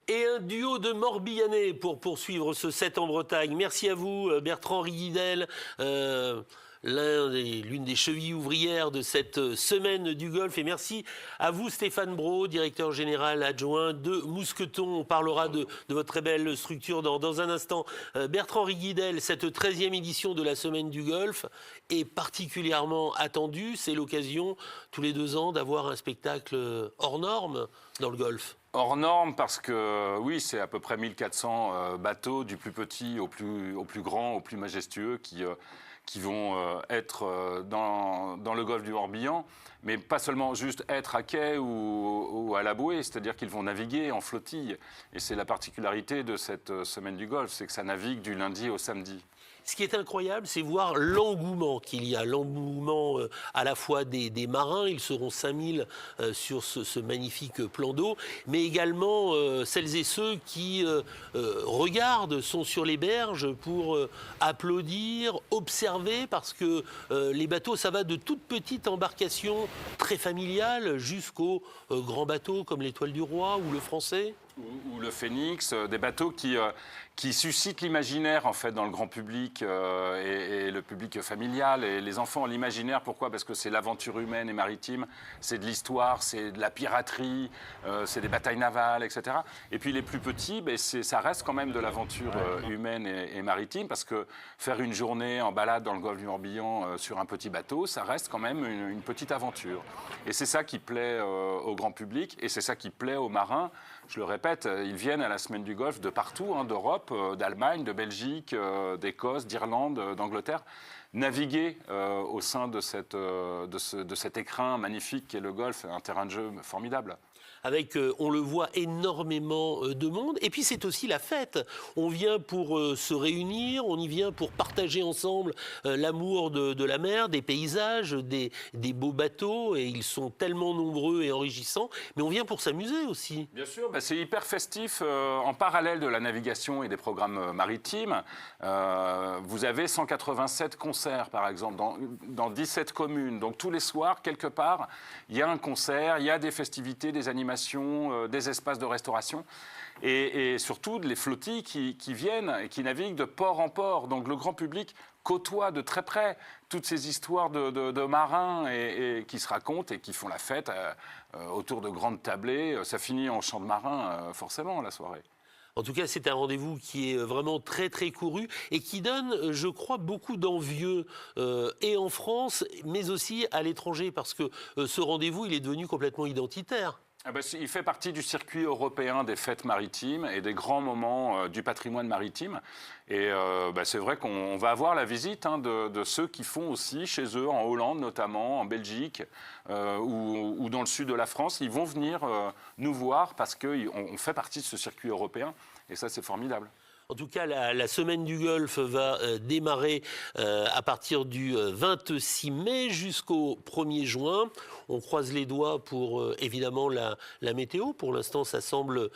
Et un duo de Morbihanais pour poursuivre ce 7 en Bretagne. Merci à vous, Bertrand Riguidel, l'une des chevilles ouvrières de cette semaine du golf. Et merci à vous, Stéphane Brault, directeur général adjoint de Mousqueton. On parlera de votre très belle structure dans un instant. Bertrand Riguidel, cette 13e édition de la semaine du golf est particulièrement attendue. C'est l'occasion, tous les 2 ans, d'avoir un spectacle hors norme dans le golf. Hors norme parce que oui, c'est à peu près 1400 bateaux, du plus petit au plus grand, au plus majestueux, qui vont être dans le golfe du Morbihan, mais pas seulement juste être à quai ou à la bouée, c'est-à-dire qu'ils vont naviguer en flottille. Et c'est la particularité de cette semaine du golfe, c'est que ça navigue du lundi au samedi. Ce qui est incroyable, c'est voir l'engouement qu'il y a, l'engouement à la fois des marins, ils seront 5000 sur ce magnifique plan d'eau, mais également celles et ceux qui regardent, sont sur les berges pour applaudir, observer, parce que les bateaux, ça va de toutes petites embarcations très familiales jusqu'aux grands bateaux comme l'Étoile du Roi ou le Français. Ou le Phénix, des bateaux qui suscitent l'imaginaire en fait dans le grand public et le public familial et les enfants ont l'imaginaire. Pourquoi? Parce que c'est l'aventure humaine et maritime, c'est de l'histoire, c'est de la piraterie, c'est des batailles navales, etc. Et puis les plus petits, ça reste quand même de l'aventure humaine et maritime, parce que faire une journée en balade dans le golfe du Morbihan sur un petit bateau, ça reste quand même une petite aventure. Et c'est ça qui plaît au grand public et c'est ça qui plaît aux marins. Je le répète, ils viennent à la semaine du golf de partout, d'Europe, d'Allemagne, de Belgique, d'Écosse, d'Irlande, d'Angleterre, naviguer au sein de cet écrin magnifique qu'est le golf, un terrain de jeu formidable. Avec, on le voit, énormément de monde. Et puis c'est aussi la fête. On vient pour se réunir, on y vient pour partager ensemble l'amour de la mer, des paysages, des beaux bateaux. Et ils sont tellement nombreux et enrichissants. Mais on vient pour s'amuser aussi. Bien sûr, c'est hyper festif. En parallèle de la navigation et des programmes maritimes, vous avez 187 concerts, par exemple, dans 17 communes. Donc tous les soirs, quelque part, il y a un concert, il y a des festivités, des animations, des espaces de restauration et surtout les flottilles qui viennent et qui naviguent de port en port. Donc le grand public côtoie de très près toutes ces histoires de marins et qui se racontent et qui font la fête autour de grandes tablées. Ça finit en chant de marin forcément la soirée. En tout cas, c'est un rendez-vous qui est vraiment très très couru et qui donne, je crois, beaucoup d'envieux et en France, mais aussi à l'étranger, parce que ce rendez-vous, il est devenu complètement identitaire. Il fait partie du circuit européen des fêtes maritimes et des grands moments du patrimoine maritime. Et c'est vrai qu'on va avoir la visite de ceux qui font aussi chez eux, en Hollande notamment, en Belgique ou dans le sud de la France. Ils vont venir nous voir parce qu'on fait partie de ce circuit européen. Et ça, c'est formidable. En tout cas, la semaine du golf va démarrer à partir du 26 mai jusqu'au 1er juin. On croise les doigts pour évidemment la météo. Pour l'instant, ça semble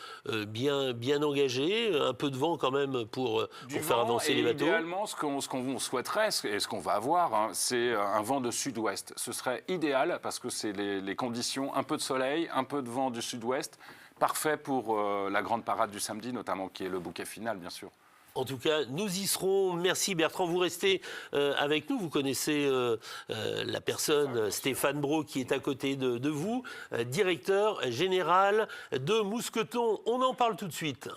bien engagé. Un peu de vent quand même pour faire avancer les bateaux. Idéalement, ce qu'on souhaiterait et ce qu'on va avoir, c'est un vent de sud-ouest. Ce serait idéal parce que c'est les conditions, un peu de soleil, un peu de vent du sud-ouest. Parfait pour la grande parade du samedi, notamment, qui est le bouquet final, bien sûr. En tout cas, nous y serons. Merci Bertrand, vous restez avec nous. Vous connaissez la personne, Stéphane Brault, qui est à côté de vous, directeur général de Mousqueton. On en parle tout de suite.